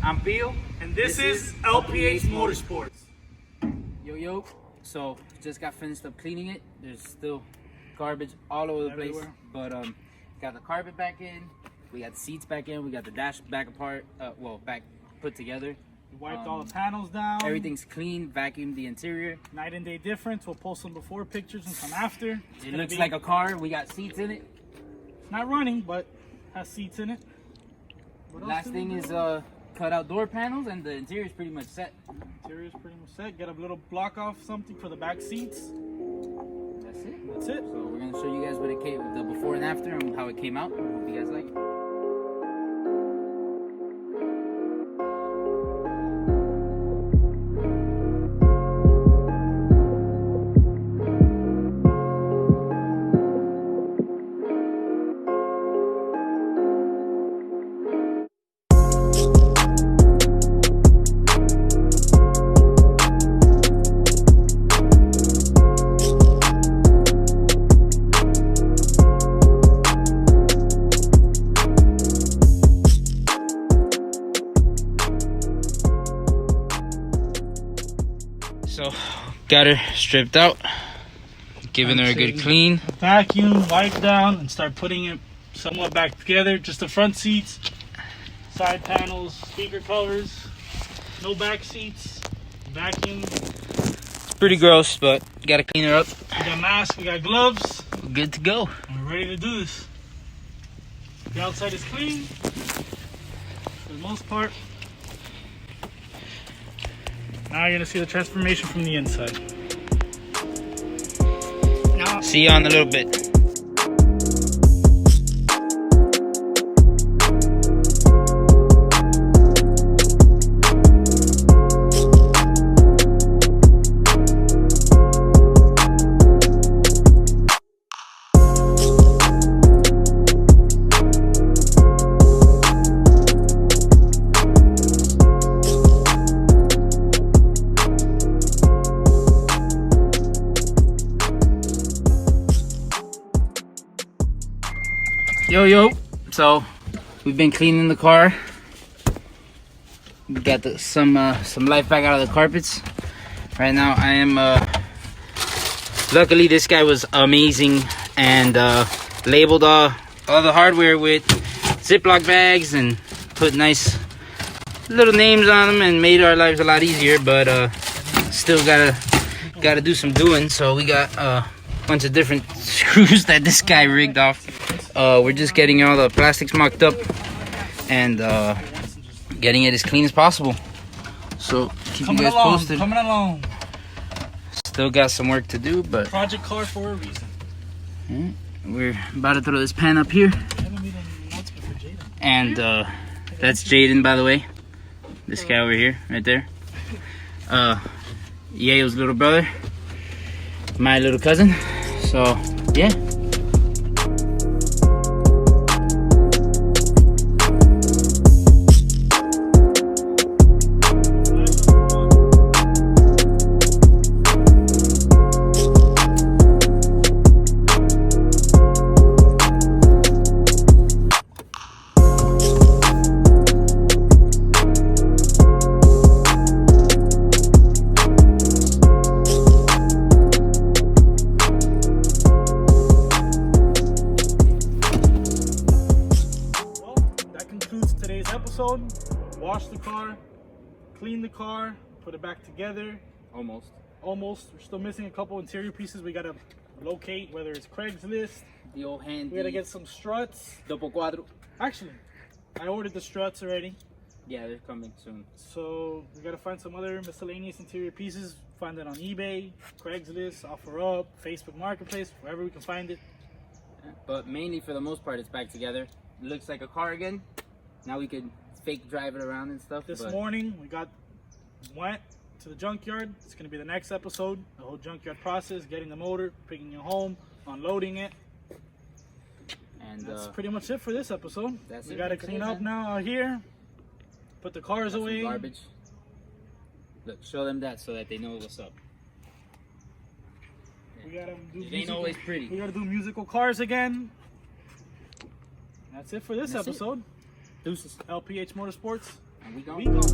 I'm Pio. And this is LPH Motorsports. Yo. So, just got finished up cleaning it. There's still garbage all over the place. But got the carpet back in. We got the seats back in. We got the dash back apart. Back put together. We wiped all the panels down. Everything's clean. Vacuumed the interior. Night and day difference. We'll post some before pictures and some after. It looks like a car. We got seats in it. It's not running, but has seats in it. Last thing is cut out door panels, and the interior is pretty much set. Interior is pretty much set. Get a little block off something for the back seats. That's it. That's it. So we're gonna show you guys what it came, the before and after, and how it came out. Hope you guys like it. So, got her stripped out, giving her a good clean. Vacuum, wipe down, and start putting it somewhat back together. Just the front seats, side panels, speaker covers, no back seats, vacuum. It's pretty gross, but gotta clean her up. We got masks, we got gloves. We're good to go. We're ready to do this. The outside is clean, for the most part. Now you're gonna see the transformation from the inside. See you on a little bit. Yo, so we've been cleaning the car. We got some life back out of the carpets. Right now I am luckily this guy was amazing and labeled all the hardware with Ziploc bags and put nice little names on them and made our lives a lot easier, but still gotta do some doing. So we got a bunch of different screws that this guy rigged off. We're just getting all the plastics mocked up and getting it as clean as possible. So keep you guys posted. Coming along. Still got some work to do, but project car for a reason. We're about to throw this pan up here. And that's Jaden, by the way. This guy over here, right there. Yayo's little brother. My little cousin. So, yeah. Wash the car, clean the car, put it back together. Almost. We're still missing a couple interior pieces we gotta locate, whether it's Craigslist. The old handy. We gotta get some struts. Double cuadro. Actually, I ordered the struts already. Yeah, they're coming soon. So we gotta find some other miscellaneous interior pieces. Find it on eBay, Craigslist, OfferUp, Facebook Marketplace, wherever we can find it. But mainly, for the most part, it's back together. It looks like a car again. Now we could fake drive it around and stuff. This morning we went to the junkyard. It's gonna be the next episode. The whole junkyard process, getting the motor, bringing it home, unloading it. And that's pretty much it for this episode. We gotta clean up now out here. Put the cars away. Garbage. Look, show them that so that they know what's up. We gotta do it ain't always pretty. We gotta do musical cars again. That's it for this episode. Deuces. LPH Motorsports. And we We gone.